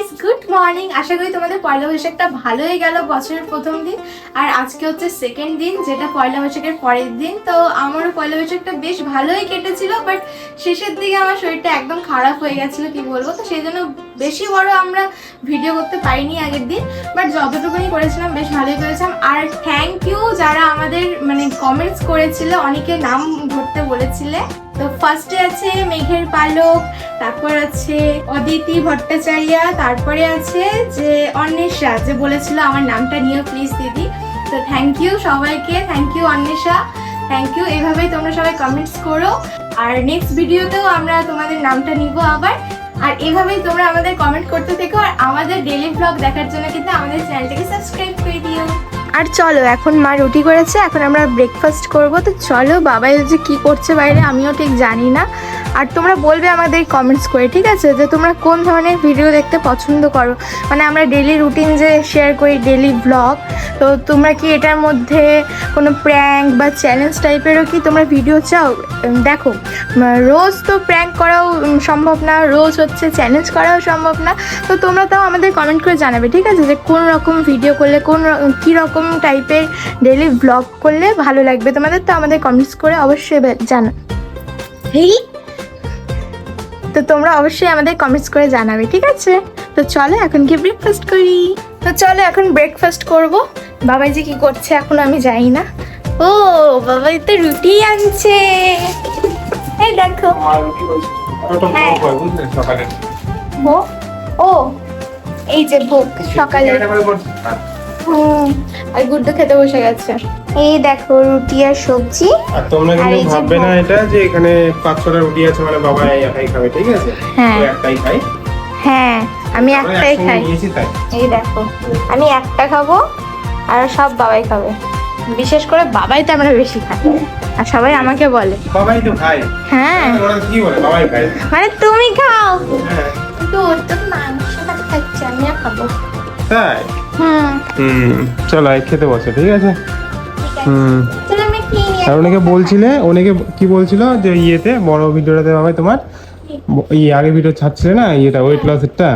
Guys, good morning. আশা করি তোমাদের পয়লা বৈশাখটা ভালোই গেল, বছরের প্রথম দিন। আর আজকে হচ্ছে সেকেন্ড দিন, যেটা পয়লা বৈশাখের পরের দিন। তো আমারও পয়লা বৈশাখটা বেশ ভালোই কেটেছিল, বাট শেষের দিকে আমার শরীরটা একদম খারাপ হয়ে গেছিলো, কি বলবো। তো সেই জন্য বেশি বড় আমরা ভিডিও করতে পারিনি আগের দিন, বাট যতটুকুনি করেছিলাম বেশ ভালোই করেছিলাম। আর থ্যাংক ইউ যারা আমাদের কমেন্টস করেছিল, অনেকে নাম ধরতে বলেছিলে। তো ফার্স্টে আছে মেঘের পালক, তারপর আছে অদিতি ভট্টাচার্য, তারপরে আছে যে অন্বেষা, যে বলেছিল আমার নামটা নিও প্লিজ দিদি। তো থ্যাংক ইউ সবাইকে, thank you Anwesha, thank you. এভাবেই তোমরা সবাই কমেন্টস করো, আর নেক্সট ভিডিওতেও আমরা তোমাদের নামটা নিব আবার। আর এভাবেই তোমরা আমাদের কমেন্ট করতে থেকো, আর আমাদের ডেইলি ব্লগ দেখার জন্য কিন্তু আমাদের চ্যানেলটাকে সাবস্ক্রাইব করে দিও। আর চলো, এখন মা রুটি করেছে, এখন আমরা ব্রেকফাস্ট করব। তো চলো, বাবাই যে কী করছে বাইরে আমিও ঠিক জানি না। আর তোমরা বলবে আমাদের কমেন্টস করে, ঠিক আছে, যে তোমরা কোন ধরনের ভিডিও দেখতে পছন্দ করো। মানে আমরা ডেইলি রুটিন যে শেয়ার করি, ডেইলি ব্লগ, তো তোমরা কি এটার মধ্যে কোনো প্র্যাঙ্ক বা চ্যালেঞ্জ টাইপেরও কি তোমরা ভিডিও চাও? দেখো, রোজ তো প্র্যাঙ্ক করাও সম্ভব না, রোজ হচ্ছে চ্যালেঞ্জ করাও সম্ভব না। তো তোমরা তাও আমাদের কমেন্ট করে জানাবে, ঠিক আছে, যে কোন রকম ভিডিও করলে, কী রকম টাইপের ডেইলি ব্লগ করলে ভালো লাগবে তোমাদের। তো আমাদের কমেন্টস করে অবশ্যই জানা, তো তোমরা অবশ্যই আমাদের কমেন্টস করে জানাবে, ঠিক আছে। তো চলো এখন কি ব্রেকফাস্ট করি। তো চলো এখন ব্রেকফাস্ট করব। বাবাই যে কি করছে এখন আমি জানি না। ও বাবাই তো রুটি আনছে, এই দেখো। হ্যাঁ। ও এই যে ভোগ সকালে, আর গুড্ডু খেতে বসে গেছে। এই দেখো রুটি আর সবজি। আর তোমরা কিন্তু ভাববে না এটা যে এখানে 5-6টা রুটি আছে মানে বাবা একাই খাবে, ঠিক আছে? হ্যাঁ একটাই খাই। হ্যাঁ আমি একটাই খাই। এই দেখো আমি একটা খাবো আর সব বাবাই খাবে। বিশেষ করে বাবাই তো আমরা বেশি খাই, আর সবাই আমাকে বলে বাবাই তো খায়। হ্যাঁ ওরা কি বলে বাবাই খায়, মানে তুমি খাও। হ্যাঁ তো ওর তো মাংস খাচ্ছে, আমিও খাবো। তাই? হুম চলো খেতে বসে, ঠিক আছে? চলো আমি খেয়ে নিই। আর অনেকে কি বলছিল যে ইয়েতে বড় ভিডিওটাতে বাবাই তোমার আগে ভিডিও ছাড়ছিলে না, ওয়েট লসেরটা।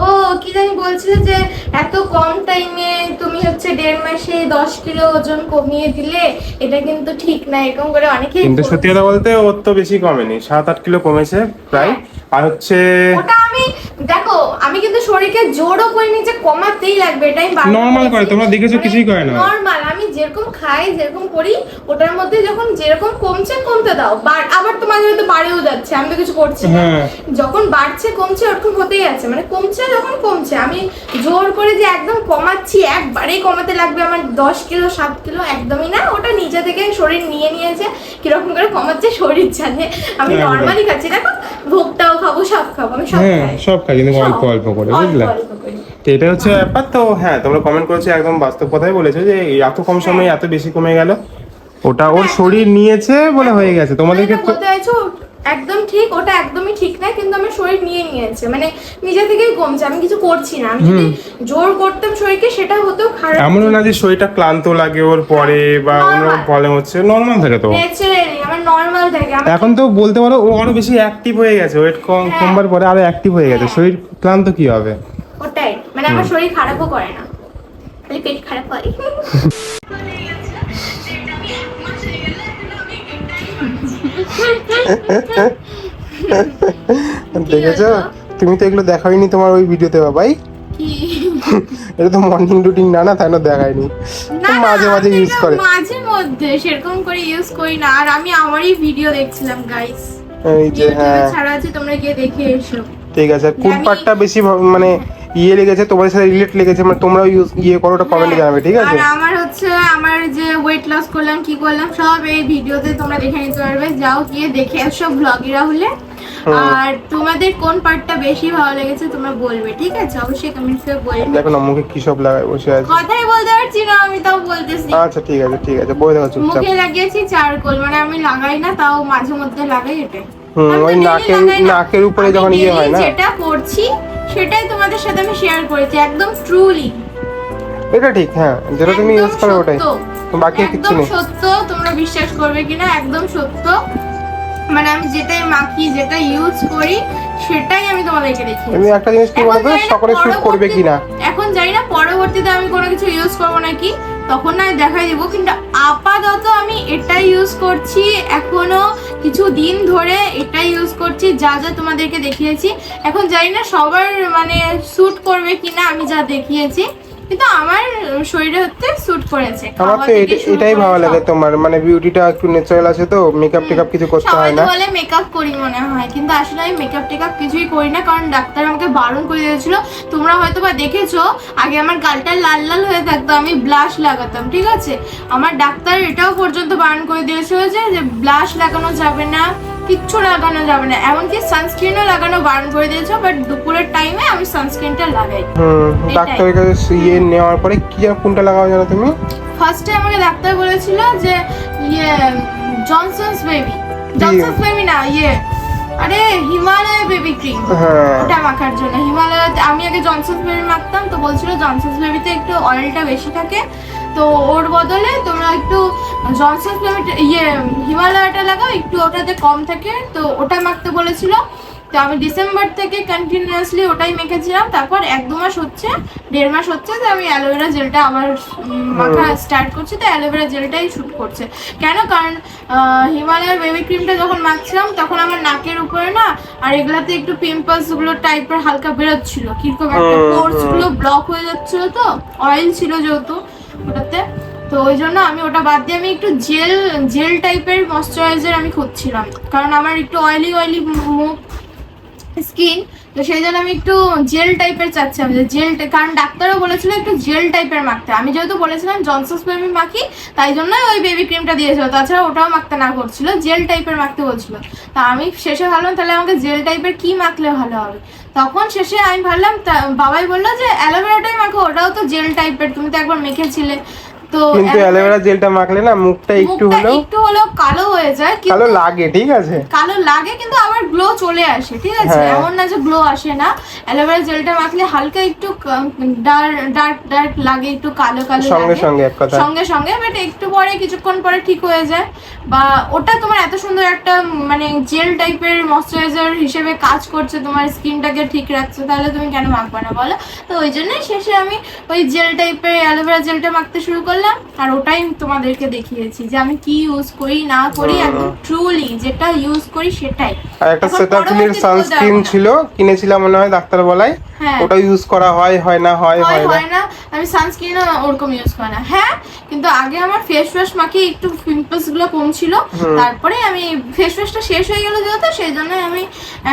ও কি জানি বলছিল যে এত কম টাইমে তুমি হচ্ছে 1.5 মাসে 10 কিলো ওজন কমিয়ে দিলে, এটা কিন্তু ঠিক না, এরকম করে অনেকেই। কিন্তু সত্যি কথা বলতে ওর তো বেশি কমেনি, 7-8 কিলো কমেছে প্রায়। আর হচ্ছে ওটা দেখো আমি কিন্তু শরীরকে জোরও করিনি যে কমাতেই লাগবে, এটাই নরমাল করে, তোমরা দেখেছো কিছুই করে না। নরমাল আমি যেরকম খাই যেরকম করি, ওটার মধ্যে যখন যেরকম কমতে দাও, আবার তো মাঝে মাঝে বাড়েও যাচ্ছে, আমি তো কিছু করছি না। যখন বাড়ছে কমছে ওরকম হতেই আছে, মানে কমছে যখন কমছে, আমি জোর করে যে একদম কমাচ্ছি, একবারেই কমাতে লাগবে আমার 10 কিলো 7 কিলো, একদমই না। ওটা নিজে থেকে শরীর নিয়ে নিয়েছে, কিরকম করে কমাচ্ছে শরীর জানে। আমি নরমালি খাচ্ছি, দেখো ভোগটাও খাবো, সব খাবো, আমি সব খাই, কিন্তু অল্প অল্প করে, বুঝলে? তো এটা হচ্ছে ব্যাপার। তো হ্যাঁ, তোমরা কমেন্ট করেছো, একদম বাস্তব কথাই বলেছো যে এত কম সময়ে এত বেশি কমে গেল। ওটা ওর শরীর নিয়েছে বলে হয়ে গেছে। তোমাদেরকে বলতে চাইছো একদম ঠিক, ওটা একদমই ঠিক না, কিন্তু আমার শরীর নিয়ে নিয়েছে, মানে নিজে থেকেই কমছে, আমি কিছু করছি না। আমি যদি জোর করতাম শরীরকে, সেটা হতেও খারাপ। এমনও না যে শরীরটা ক্লান্ত লাগে ওর পরে বা অন্যরকম প্রবলেম হচ্ছে, নরমাল থাকে তো, ন্যাচারালি আমার নরমাল থাকে। এখন তো বলতে পারো ও আরো বেশি অ্যাক্টিভ হয়ে গেছে, ওয়েট কমবার পরে আরো অ্যাক্টিভ হয়ে গেছে। শরীর ক্লান্ত কি হবে? ওটাই, মানে আমার শরীর খারাপও করে না, খালি পেট খারাপ হয়। দেখেছো, তুমি তো এগুলো দেখাইনি তোমার ওই ভিডিওতে বাবাই। এটা তো মর্নিং রুটিন না, তাই না দেখাইনি। মাঝে মাঝে ইউজ করে, মাঝে মধ্যে সেরকম করে ইউজ করি না। আর আমি আমারই ভিডিও দেখছিলাম গাইস, এই যে হ্যাঁ ছাড়া আছে, তোমরা গিয়ে দেখে এসো, ঠিক আছে। কোন পার্টটা বেশি মানে লেগেছে তোমাদের সাথে রিলেট লেগেছে, মানে তোমরা করো, ওটা কমেন্টে জানাবে, ঠিক আছে? আর আমার হচ্ছে আমার যে ওয়েট লস করলাম, কি করলাম, সব এই ভিডিওতে তোমরা দেখে নিতে পারবে, যাও গিয়ে দেখে এসো ব্লগেরা হলে। আর তোমাদের কোন পার্টটা বেশি ভালো লেগেছে তোমরা বলবে, ঠিক আছে? অবশ্যই কমেন্টস করে বলবে। দেখো না মুখে কি সব লাগায় বসে আছে, কথাই বলতে পারছি না, আমি তাও বলতেছি। আচ্ছা ঠিক আছে বলে দাও চুপচাপ। মুখে লাগিয়েছি চারকোল, মানে আমি লাগাই না, তাও মাঝে মধ্যে লাগাই। এটা ওই নাকের উপরে যখন হয় না, যেটা করছি সেটাই তোমাদের সাথে আমি শেয়ার করেছি, একদম ট্রুলি। এটা ঠিক, হ্যাঁ, যেটা তুমি ইউজ করো ওটাই, বাকি কিছু নেই। সত্য, তোমরা বিশ্বাস করবে কিনা, একদম সত্য। মানে আমি যেটাই মাখি, যেটা ইউজ করি সেটাই আমি তোমাদেরকে দেখিয়েছি। তুমি একটা জিনিস কি বলতো, সকলে শুট করবে কিনা এখন জানি না, পরবর্তীতে আমি কোনো কিছু ইউজ করবো নাকি, তখন না দেখাই দিব। কিন্তু আপাতত আমি এটাই ইউজ করছি, এখনো কিছু দিন ধরে এটাই ইউজ করছি, যা যা তোমাদেরকে দেখিয়েছি। এখন জানি না সবার মানে স্যুট করবে কিনা আমি যা দেখিয়েছি, কিন্তু আমার শরীরে হচ্ছে স্যুট করেছে। আমার তো এটাই ভালো লাগে তোমার, মানে বিউটিটা একটু ন্যাচারাল আছে তো, মেকআপ টেকআপ কিছু করতে হয় না। সবাই বলে মেকআপ করি মনে হয়, কিন্তু আসলে আমি মেকআপ টেকআপ কিছুই করি না, কারণ ডাক্তার আমাকে বারণ করে দিয়েছিল। তোমরা হয়তো বা দেখেছো, আগে আমার গালটা লাল লাল হয়ে থাকতো, আমি ব্লাশ লাগাতাম, ঠিক আছে। আমার ডাক্তার এটাও পর্যন্ত বারণ করে দিয়েছিল যে ব্লাশ লাগানো যাবে না, কিচ্ছু লাগানো যাবে না, এমনকি সানস্ক্রিনও লাগানো বারণ করে দিয়েছে। বাট দুপুরের টাইমে আমি সানস্ক্রিনটা লাগাই। ডাক্তারের কাছে ইয়ে নেওয়ার পরে কি আর কোনটা লাগাও জানো তুমি? ফার্স্টে আমাকে ডাক্তার বলেছিল যে ইয়ে জনসনস বেবি না, ইয়ে আরে হিমালয় বেবি ক্রিম, ওটা মাখার জন্য। হিমালয়তে আমি আগে জনসনস বেবি মাখতাম, তো বলছিল জনসনস বেবিতে একটু অয়েলটা বেশি থাকে, তো ওর বদলে তোমরা একটু জনসনস বেবি হিমালয়টা লাগাও, একটু ওটাতে কম থাকে, তো ওটা মাখতে বলেছিল। তো আমি ডিসেম্বর থেকে কন্টিনিউয়াসলি ওটাই মেখেছিলাম। তারপর 1-2 মাস হচ্ছে, 1.5 মাস হচ্ছে, তো আমি অ্যালোভেরা জেলটা আবার মাখা স্টার্ট করছি। তো অ্যালোভেরা জেলটাই শুট করছে। কেন? কারণ হিমালয়ের বেবি ক্রিমটা যখন মাখছিলাম তখন আমার নাকের উপরে না আর এগুলাতে একটু পিম্পলস গুলো টাইপের হালকা বেরোচ্ছিল, কিরকম একটা পোর্স গুলো ব্লক হয়ে যাচ্ছিল, তো অয়েল ছিল যেহেতু ওটাতে, তো ওই জন্য আমি ওটা বাদ দিয়ে আমি একটু জেল টাইপের ময়শ্চারাইজার আমি খুঁজছিলাম, কারণ আমার একটু অয়েলি মুখ স্কিন, তো সেই জন্য আমি একটু জেল টাইপের চাচ্ছিলাম, যে জেল, কারণ ডাক্তারও বলেছিল একটু জেল টাইপের মাখতে। আমি যেহেতু বলেছিলাম জনসনস বেবি মাখি, তাই জন্যই ওই বেবি ক্রিমটা দিয়েছিল, তাছাড়া ওটাও মাখতে না করছিল, জেল টাইপের মাখতে বলছিল। তা আমি শেষে ভাবলাম তাহলে আমাকে জেল টাইপের কি মাখলে ভালো হবে। তখন শেষে আমি ভাবলাম, বাবাই বললো যে অ্যালোভেরাটাই মাখো, ওটাও তো জেল টাইপের, তুমি তো একবার মেখেছিলে। তো কিন্তু অ্যালোভেরা জেলটা মাখলে না মুখটা একটু হলেও কালো হয়ে যায়, কালো লাগে, ঠিক আছে, কালো লাগে, কিন্তু আবার গ্লো চলে আসে, ঠিক আছে, এমন না যে গ্লো আসে না। অ্যালোভেরা জেলটা মাখলে হালকা একটু ডার্ক লাগে, একটু কালো সঙ্গে সঙ্গে এক কথা, সঙ্গে বাট একটু পরে কিছুক্ষণ পরে ঠিক হয়ে যায়। বা ওটা তোমার এত সুন্দর একটা মানে জেল টাইপের ময়শ্চারাইজার হিসেবে কাজ করছে, তোমার স্কিনটাকে ঠিক রাখছে, তাহলে তুমি কেন মাখবে না বলো? তো ওই জন্যই শেষে আমি ওই জেল টাইপের অ্যালোভেরা জেলটা মাখতে শুরু করলাম, আর ওটাই তোমাদেরকে দেখিয়েছি যে আমি কি ইউজ করি না করি, একদম ট্রুলি যেটা ইউজ করি সেটাই। আর একটা সেটাফিলের সানস্ক্রিন ছিল, কিনেছিলাম মনে হয় ডাক্তার বলাই, ওটা ইউজ করা হয় না আমি সানস্ক্রিনও ওরকম ইউজ করি না। হ্যাঁ, কিন্তু আগে আমার ফেস ওয়াশ মাখিয়ে একটু পিম্পলস গুলো কম ছিল, তারপরে আমি ফেস ওয়াশটা শেষ হয়ে গেল যেহেতু, সেই জন্য আমি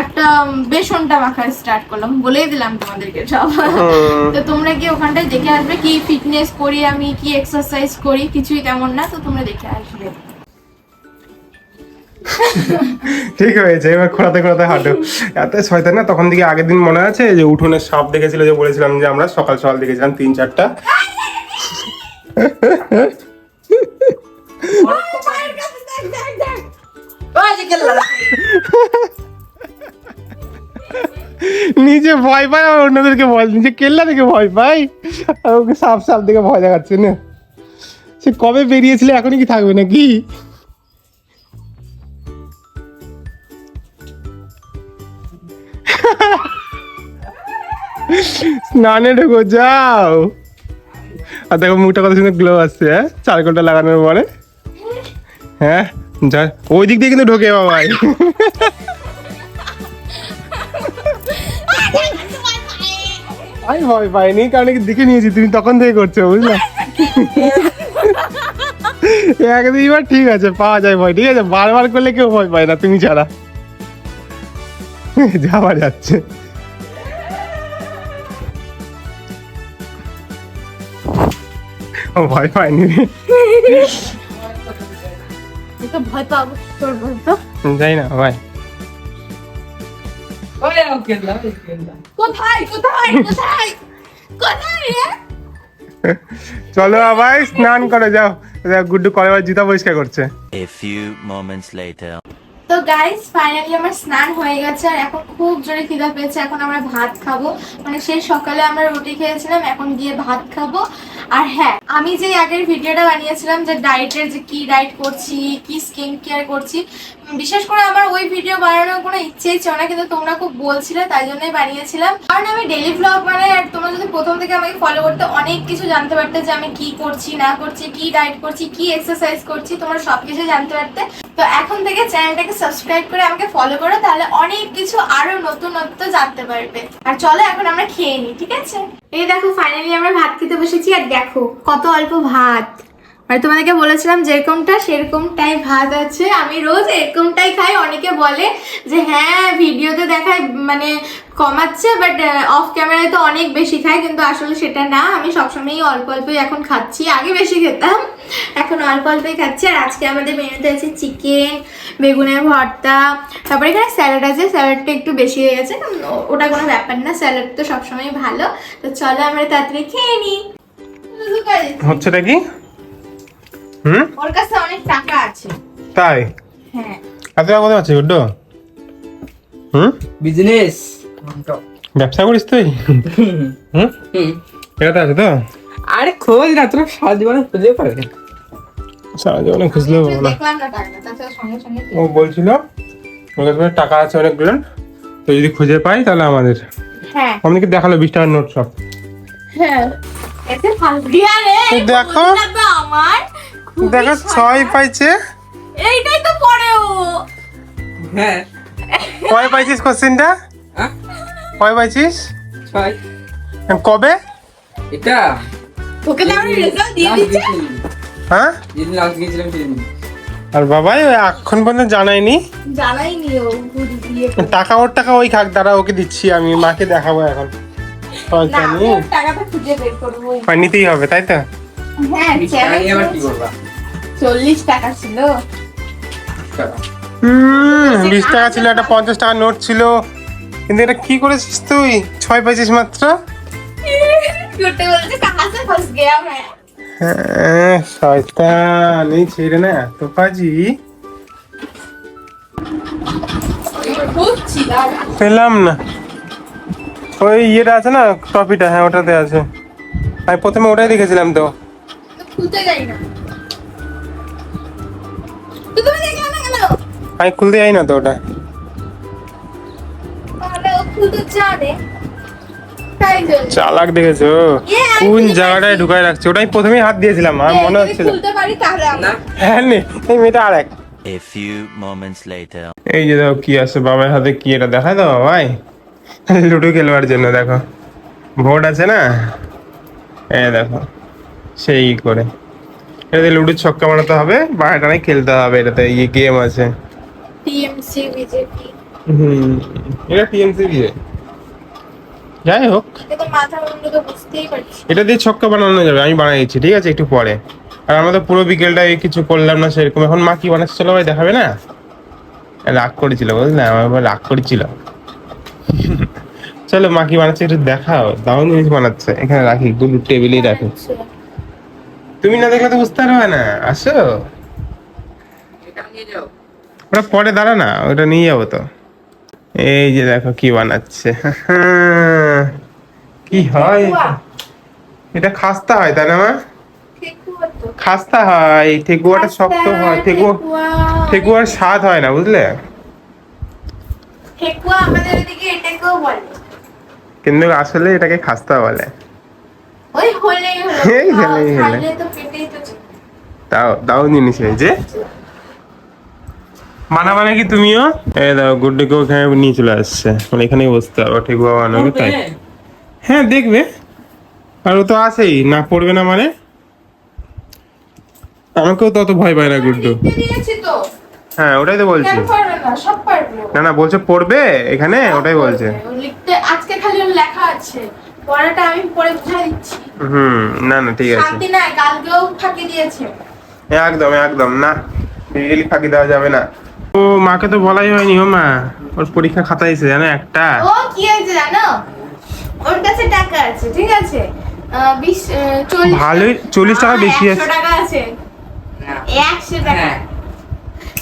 একটা বেসনটা মাখা স্টার্ট করলাম, বলেই দিলাম তোমাদেরকে সব। তো তোমরা কি ওখানটায় দেখে আসবে কি ফিটনেস করি আমি, কি এক্সারসাইজ করি, কিছুই তেমন না, তো তোমরা দেখে আসবে। ঠিক হয়েছে, এবার খোলাতে হাঁটো। এত শয়তান না, তখন থেকে আগের দিন মনে আছে যে উঠোনের সাপ দেখেছিল, যে বলেছিলাম যে আমরা সকাল সকাল দেখেছিলাম 3-4টা। নিজে ভয় পায় আর অন্যদেরকে ভয়, নিজে কেল্লা দেখে ভয় পাই আর ওকে সাপ দেখে ভয় দেখাচ্ছে না। সে কবে বেরিয়েছিল, এখনই কি থাকবে নাকি? স্নানে ঢুকো, যাও। আর দেখো মুখটা কত সুন্দর গ্লো আসছে, হ্যাঁ, চারকোলটা লাগানোর পরে। হ্যাঁ, যা ওই দিক দিয়ে কিন্তু ঢোকে বাবাই। আমি ভয় পাইনি, কারণ দেখে নিয়েছি তুমি তখন থেকে করছো, বুঝলে। একদিনবার ঠিক আছে, পাওয়া যায় ভয়, ঠিক আছে, বারবার করলে কেউ ভয় পায় না তুমি ছাড়া। যাওয়া যাচ্ছে। ভয় পাইনি, ভয় পাবো তোর বলতো যাই না ভাই। চলো ভাই, স্নান করে যাও। গুড্ডু কলেবার জুতা পরিষ্কার করছে। A few moments later. তো গাইস ফাইনালি আমার স্নান হয়ে গেছে আর এখন খুব জোরে খিদা পেয়েছে। এখন আমরা ভাত খাবো, মানে সেই সকালে আমরা রুটি খেয়েছিলাম, এখন গিয়ে ভাত খাবো। আর হ্যাঁ, আমি যে আগের ভিডিওটা বানিয়েছিলাম যে ডায়েটের, যে কি ডায়েট করছি, কি স্কিন কেয়ার করছি, বিশেষ করে আমার ওই ভিডিও বানানোর কোনো ইচ্ছেই ছিল না, কিন্তু তোমরা খুব বলছিলে তাই জন্যই বানিয়েছিলাম। কারণ আমি ডেইলি ব্লগ বানাই আর তোমরা যদি প্রথম থেকে আমাকে ফলো করতে অনেক কিছু জানতে পারতে যে আমি কি করছি না করছি, কি ডায়েট করছি, কি এক্সারসাইজ করছি, তোমরা সবকিছু জানতে পারতে। তো এখন থেকে চ্যানেলটাকে সাবস্ক্রাইব করে আমাকে ফলো করো, তাহলে অনেক কিছু আরো নতুনত্ব জানতে পারবে। আর চলো এখন আমরা খেয়ে নিই, ঠিক আছে? এই দেখো ফাইনালি আমরা ভাত খেতে বসেছি আর দেখো কত অল্প ভাত। মানে তোমাদেরকে বলেছিলাম যেরকমটা সেরকমটাই ভাত আছে। আমি রোজ এরকমটাই খাই। অনেকে বলে যে হ্যাঁ ভিডিওতে দেখায় মানে কমাচ্ছে, বাট অফ ক্যামেরায় তো অনেক বেশি খায়, কিন্তু আসলে সেটা না। আমি সবসময়ই অল্প অল্পই এখন খাচ্ছি, আগে বেশি খেতাম, এখন অল্প অল্পই খাচ্ছি। আর আজকে আমাদের মেনুতে আছে চিকেন, বেগুনের ভর্তা, তারপরে এখানে স্যালাড আছে। স্যালাডটা একটু বেশি হয়ে গেছে, ওটা কোনো ব্যাপার না, স্যালাড তো সবসময় ভালো। তো চলো আমরা তাড়াতাড়ি খেয়ে নিই। হচ্ছেটা কি? ওর কাছে অনেক টাকা আছে। তাই? হ্যাঁ। এত টাকা কোথায় আছে গুড্ডু? বিজনেস ব্যবসা করিস তুই? এটা তো আছে তো? আরে খোঁজ না, তোরা সারা জীবনে খুঁজে পারবে না। সারা জীবনে খুঁজলেও পাবো না। দেখলাম না টাকা, তাছাড়া সঙ্গে সঙ্গে ও বলছিল ওর কাছে টাকা আছে অনেকগুলো, তো যদি খুঁজে পাই তাহলে আমাদের। হ্যাঁ আমাদেরকে দেখালো 20 টাকার নোট সব। হ্যাঁ এতে ফালতিয়া রে। দেখো আমার দেখো 6 পাইছে। এইটাই তো পড়ে ও। হ্যাঁ কয় পাইছিস কোশ্চেনটা? হ্যাঁ কয় পাইছিস? 6 কবে? এটা তোকে না আমি রেজাল্ট দিয়ে লাস্ট দিচ্ছি। গেছিলাম, হ্যাঁ যেদিন লাস্ট গেছিলাম সেদিন। আর বাবাই এখন পর্যন্ত জানাইনি। জানাইনি ও ঘুরি দিয়ে। টাকা ওর টাকা ওই খাক, দাঁড়া ওকে দিচ্ছি, আমি মাকে দেখাবো এখন। না ওর টাকাটা খুঁজে বের করবো। নিতেই হবে তাই তো? হ্যাঁ আমি আবার কি করবা? 40 টাকা ছিল। 20 টাকা ছিল, একটা 50 টাকার নোট ছিল, কিন্তু এটা কি করেছিস তুই? 6 পাইছিস মাত্র। গুটে বলছে কাহা সে ফস গয়া मैं। হ্যাঁ শয়তান, এই ছেড়ে না এত পাজি বুঝছি দাঁড়া। পেলাম না। ওই ইয়েটা আছে না টপিটা, হ্যাঁ ওটাতে আছে। আমি প্রথমে ওটাই দেখেছিলাম তো। খুলতে যাই না তো, তুমি দেখলে না কেন? আমি খুলতে যাই না তো ওটা। তাহলে ও খুলতে জানে তাই জন্য। চালাক দেখেছো আমি কোন খুলতে জায়গাটায় পারছি। ঢুকায় রাখছে, ওটাই প্রথমেই হাত দিয়েছিলাম, আমার মনে যদি হচ্ছিল। খুলতে পারি তাহলে না হ্যাঁ নে, এই মেয়েটা আর এক। A few moments later. এই যে দেখো কি আছে বাবার হাতে, কি এটা দেখায় দাও ভাই, লুডো খেলবার জন্য। দেখো ভোট আছে না, এই দেখো সেই করে এটাতে লুডো ছক্কা মারাতে হবে, বাড়াটানে খেলতে হবে, এটাতে ইয়ে গেম আছে। টিএমসি বিজেপি এটা টিএমসি দিয়ে, যাই হোক এটা মাথা মুন্ডু তো বুঝতেই পারছি। এটা দিয়ে ছক্কা বানানো যাবে, আমি বানাইছি ঠিক আছে একটু পরে। আর আমরা তো পুরো বিকেলটা কিছু করলাম না সেরকম। এখন মা কি বানাচ্ছে চলো ভাই দেখাবে না? রাগ করেছিল বুঝলে, আমার আবার রাগ করেছিল। চলো মা কি বানাচ্ছে একটু দেখাও, দারুণ জিনিস বানাচ্ছে। এখানে রাখি, গুলো টেবিলেই রাখি, তুমি না দেখলে তো বুঝতে পারবে না। আসো এটা নিয়ে যাও। ওটা পরে দাঁড়া না, ওটা নিয়ে যাবো তো। এই যে দেখো কি বানাচ্ছে। কি হয় এটা? খাস্তা হয় তাই না মা? খাস্তা হয়, ঠেকুয়াটা শক্ত হয়, ঠেকুয়ার স্বাদ হয় না বুঝলে। ঠেকুয়া আমাদের এদিকে এটাকেও বলে, কিন্তু আসলে এটাকে খাস্তা বলে। ওই হলেই হলো, এই হলেই হলো। খাইলে তো পেটেই তো চলে। তাও দাও জিনিস এই যে মানে কি তুমিও এই দাও গুড্ডুকে ওখানে নিয়ে চলে আসছে, মানে এখানেই বসতে হবে ঠেকুয়া বানাবে তাই। হ্যাঁ দেখবে, আর ও তো আছেই, না পড়বে না মানে। আমাকেও তো অত ভয় পায় না গুড্ডু। লিখতে দিয়েছি তো, হ্যাঁ ওটাই তো বলছি। কেন পারবে না? সব পারবে ও। না না বলছে পড়বে এখানে, ওটাই বলছে। ও লিখতে আজকে খালি ওর লেখা আছে, পড়াটা আমি পরে বুঝাই দিচ্ছি। না না ঠিক আছে, শান্তি নাই, কালকেও ফাঁকি দিয়েছে। একদম একদম না, রিয়েলি ফাঁকি দেওয়া যাবে না। ও মাকে তো বলাই হয়নি, ও মা ওর পরীক্ষা খাতা এসে জানো একটা। ও কি হয়েছে জানো, ওর কাছে টাকা আছে ঠিক আছে, 40 ভালোই 40 টাকা বেশি আছে। 100 টাকা আছে, 100 টাকা। হ্যাঁ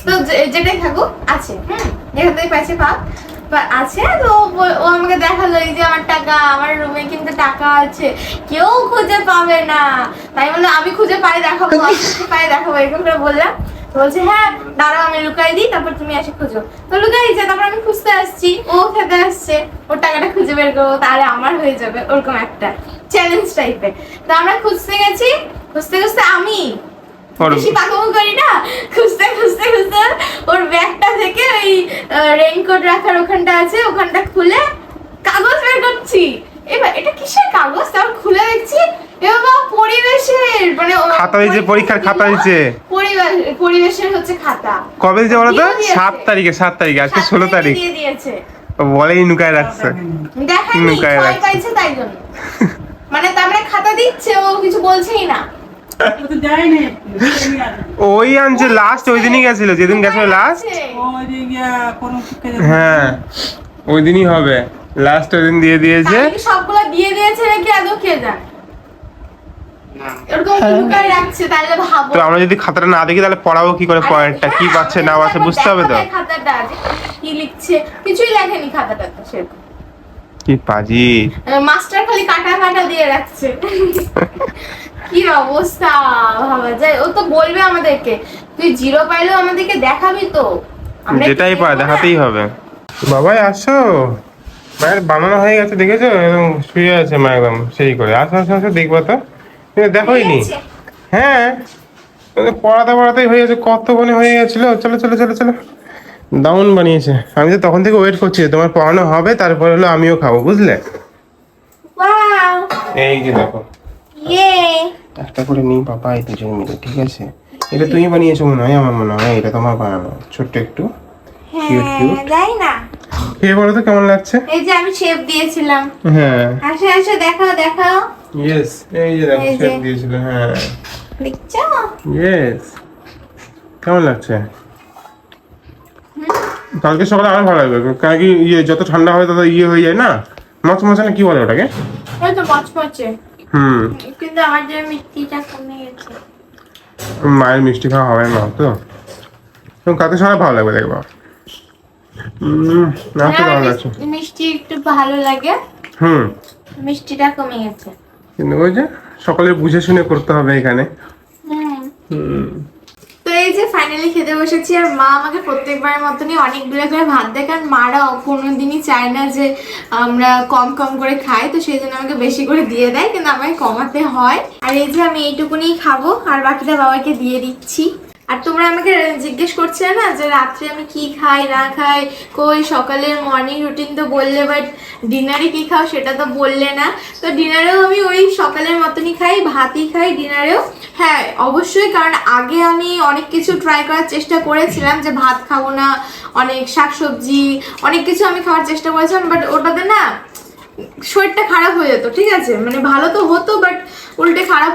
তো যেটাই থাকুক আছে, যেখান থেকে পাইছে পাক আছে। তো ও আমাকে দেখালো এই যে আমার টাকা, আমার রুমে কিন্তু টাকা আছে, কেউ খুঁজে পাবে না। তাই বললো আমি খুঁজে পাই দেখাবো, আমি খুঁজে পাই দেখাবো, এরকম করে বললাম। তো বলছে হ্যাঁ দাঁড়াও আমি লুকাই দিই, তারপর তুমি এসে খুঁজো। তো লুকাই দিচ্ছে, তারপর আমি খুঁজতে আসছি, ও খেতে আসছে, ওর টাকাটা খুঁজে বের করবো, তাহলে আমার হয়ে যাবে, ওরকম একটা চ্যালেঞ্জ টাইপের। তো আমরা খুঁজতে গেছি, খুঁজতে খুঁজতে আমি বেশি পাকামো করি না, খুঁজতে খুঁজতে খুঁজতে ওর ব্যাগটা থেকে ওই রেইনকোট রাখার ওখানটা আছে, ওখানটা খুলে কাগজ বের করছি। এবার এটা কিসের কাগজ, তারপর খুলে দেখছি এ বাবা পরিবেশের, মানে খাতা দিয়েছে, পরীক্ষার খাতা দিয়েছে, পরিবেশের হচ্ছে খাতা। কবে দিয়েছে বলো তো? 7 তারিখে, 7 তারিখে, আজকে 16 তারিখ। দিয়ে দিয়েছে, বলেই নুকায় রাখছে, দেখায়নি, নুকায় ভয় রাখছে। পাইছে তাই জন্য। মানে তার মানে খাতা দিচ্ছে, ও কিছু বলছেই না। ওই আনছে লাস্ট, ওই দিনই গেছিল, যেদিন গেছিল লাস্ট। হ্যাঁ ওই দিনই হবে লাস্ট, ওই দিন দিয়ে দিয়েছে। তাহলে কি সবগুলো দিয়ে দিয়েছে নাকি আদৌ কে জানে? এরকম লুকায় রাখছে, তাহলে ভাবো। তো আমরা যদি খাতাটা না দেখি তাহলে পড়াবো কি করে, পয়েন্টটা কি পাচ্ছে না পাচ্ছে বুঝতে হবে তো। খাতাটা যে কি লিখছে, কিছুই লেখেনি খাতাটাতে সেরকম। কি পাজি, মাস্টার খালি কাটা কাটা দিয়ে রাখছে। কি অবস্থা ভাবা যায়। ও তো বলবে আমাদেরকে, তুই 0 পাইলেও আমাদেরকে দেখাবি তো। আমরা যেটাই পায় দেখাতেই হবে। বাবাই আসো, মায়ের বানানো হয়ে গেছে দেখেছো, এবং শুয়ে আছে মা একদম সেই করে। আসো আসো আসো দেখবো তো, তুমি দেখোই নি। হ্যাঁ পড়াতে পড়াতেই হয়ে গেছে, কতক্ষণে হয়ে গেছিল। চলো চলো চলো চলো, দারুণ বানিয়েছে। আমি তো তখন থেকে ওয়েট করছি তোমার পড়ানো হবে, তারপর হলো আমিও খাবো, বুঝলে। ওয়াও এই যে দেখো, ইয়ে একটা করে নিই বাবা, এই দুজন মিলে, ঠিক আছে। এটা তুমি বানিয়েছো মনে হয়, আমার মনে হয় এটা তোমার বানানো, ছোট্ট একটু কিউট কিউট। যাই না, খেয়ে বলো তো কেমন লাগছে। এই যে আমি শেপ দিয়েছিলাম। হ্যাঁ আসো আসো দেখাও দেখাও, ইয়েস, এই যে দেখো এই যে। শেপ দিয়েছিল। হ্যাঁ দেখছো? ইয়েস, কেমন লাগছে? কালকে সকালে আরো ভালো লাগবে, কারণ কি যত ঠান্ডা হয় তত হয়ে যায় না, মচমচে না কি বলে ওটাকে। ওই তো মচমচে, কিন্তু আমার যে মিষ্টিটা কমে গেছে। মায়ের মিষ্টি খাওয়া হবে না তো, কালকে সকালে ভালো লাগবে দেখবো। আমার তো ভালো লাগছে। মিষ্টি একটু ভালো লাগে, মিষ্টিটা কমে গেছে। কিন্তু ওই যে সকালে বুঝে শুনে করতে হবে এখানে। তো এই যে ফাইনালি খেতে বসেছি, আর মা আমাকে প্রত্যেকবারের মতনই অনেকগুলো করে ভাত দেয়, কারণ মারা কোনোদিনই চায় না যে আমরা কম কম করে খাই, তো সেই জন্য আমাকে বেশি করে দিয়ে দেয়, কিন্তু আমাকে কমাতে হয়। আর এই যে আমি এইটুকুনি খাবো, আর বাকিটা বাবাকে দিয়ে দিচ্ছি। আর তোমরা আমাকে জিজ্ঞেস করছিলে না যে রাত্রে আমি কি খাই না খাই, কই সকালের মর্নিং রুটিন তো বললে, বাট ডিনারে কি খাও সেটা তো বললে না। তো ডিনারেও আমি ওই সকালের মতনই খাই, ভাতই খাই ডিনারেও। হ্যাঁ অবশ্যই, কারণ আগে আমি অনেক কিছু ট্রাই করার চেষ্টা করেছিলাম, যে ভাত খাবো না, অনেক শাকসবজি অনেক কিছু আমি খাওয়ার চেষ্টা করেছিলাম, বাট ওটাতে না শরীরটা খারাপ হয়ে যেত, ঠিক আছে, মানে ভালো তো হতো বাট উল্টে খারাপ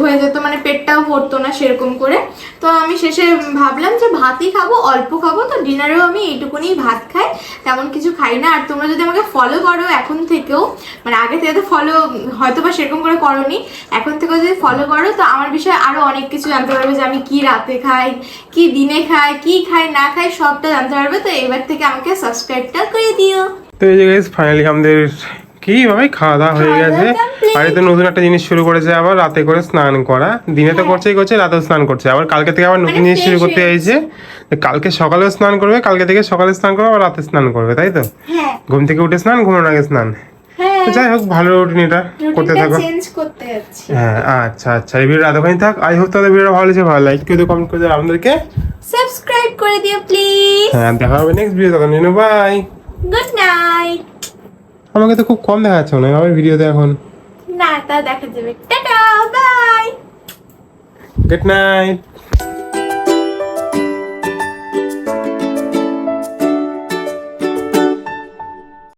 হয়ে যেত, মানে পেটটাও ভরতো না সেরকম করে। তো আমি শেষে ভাবলাম যে ভাতই খাবো, অল্প খাবো, তো ডিনারেও আমি এইটুকুনি ভাত খাই, তেমন কিছু খাই না। আর তোমরা যদি আমাকে ফলো করো এখন থেকেও, মানে আগে থেকে তো ফলো হয়তো বা সেরকম করে করোনি, এখন থেকেও যদি ফলো করো তো আমার বিষয়ে আরও অনেক কিছু জানতে পারবে, যে আমি কি রাতে খাই, কি দিনে খাই, কি খাই না খাই, সবটা জানতে পারবে। তো এবার থেকে আমাকে সাবস্ক্রাইবটা করে দিও। তো এই যে গাইস ফাইনালি আমাদের কি ভাবে খাওয়া দাওয়া হয়ে গেছে। আর এই তো নতুন একটা জিনিস শুরু করেছে, আবার রাতে করে স্নান করা। দিনে তো করছেই করছে, রাতেও স্নান করছে, আবার কালকে থেকে আবার নতুন জিনিস শুরু করতে চাইছে, কালকে সকালেও স্নান করবে, কালকে থেকে সকালে স্নান করবে, আবার রাতে স্নান করবে, তাই তো? হ্যাঁ ঘুম থেকে উঠে স্নান, ঘুমানোর আগে স্নান। তো যাই হোক, ভালো রুটিন এটা করতে থাকো। চেঞ্জ করতে যাচ্ছি। হ্যাঁ আচ্ছা আচ্ছা, এই ভিডিও এতক্ষণ থাক। আই হোপ তাদের ভিডিওটা ভালো লেগেছে, ভালো লাইক করে দিও, কমেন্ট করে দিও, আমাদেরকে সাবস্ক্রাইব করে দিও প্লিজ। হ্যাঁ দেখা হবে নেক্সট ভিডিও, তখন জন্য বাই। Good night. আমাকে তো খুব কম দেখা যাচ্ছে না আমার ভিডিওতে এখন। না তা দেখা যাবে, টাটা বাই। Good night.